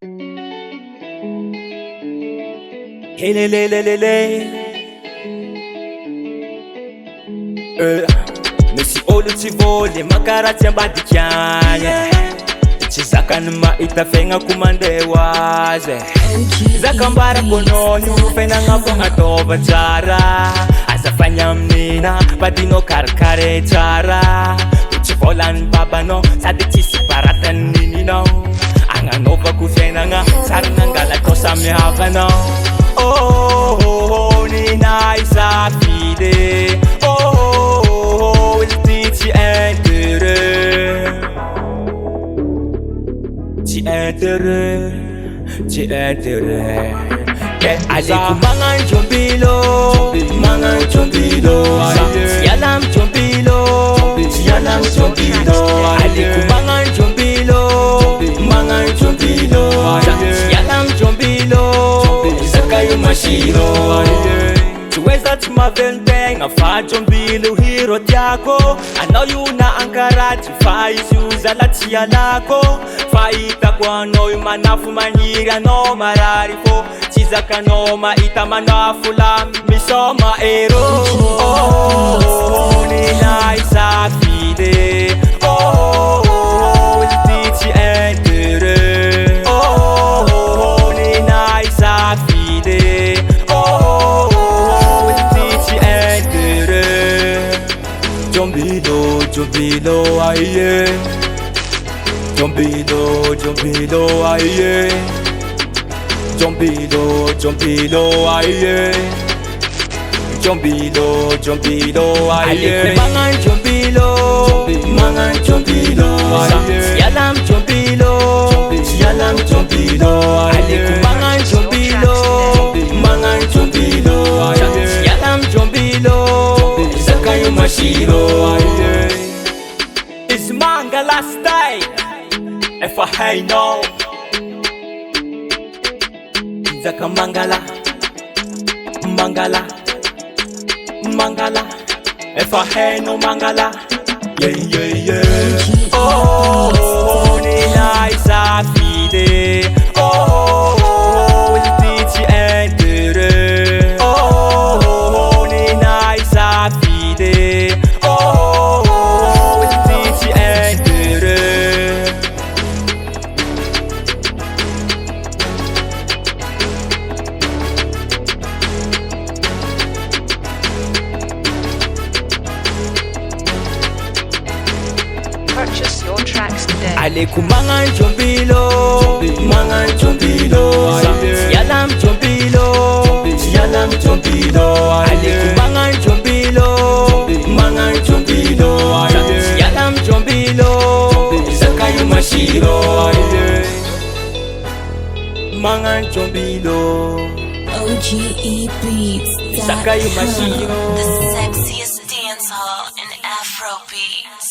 Hey, le, le, le, le, le. Misy olo tsy voly makaratsy ambadikiagny tsy zakany mahita fiaignako mandeha hoazy zakambarako anao nio fiaignana fagnataova tsara azafaigny aminina badinao karakare tsara tsy volany babanao sady tsisy baratany nininao agnanaovako fiaignana tsara nangalatao samy havanao oh, nina isafidy oh, il dit si intérêt si intérêt si intérêt aliko mangan jombilo mangan jombilo sialam jombilo sialam jombilo aliko mangan jombilo mangan jombilo sialam jombilo zakayo mashiro Tuweza tumaventenga fajo mbilo hiro tiako anao yuna ankarati faisuza latia lako faita kwa noi manafu manyiri anao mararifo chizaka no maita manafu la misoma ero oh, nina isafide oh, iltiti entere oh, nina isafide Jombido, jombido, aye. Jombido, jombido, aye. Jombido, jombido, aye. Jombido, jombido, aye. Mangan jombilo, mangan jombilo, sialam jombilo, sialam jombilo, mangan jombilo, mangan jombilo, sialam jombilo. Zakayo mashiro It's Mangala style If I know Zaka Mangala Mangala Mangala If I know Mangala Yeah, yeah, yeah Oh, nina isafide Oh, iltiti entere Oh, nina isafide oh, iltiti entere Purchase your tracks today. Aliku mangan jombilo mangan jombilo sialam jombilo sialam jombilo aliku mangan jombilo mangan jombilo sialam jombilo zakayo mashiro mangan jombilo OGE Beats. zakayo mashiro The sexiest dance hall in Afro beats.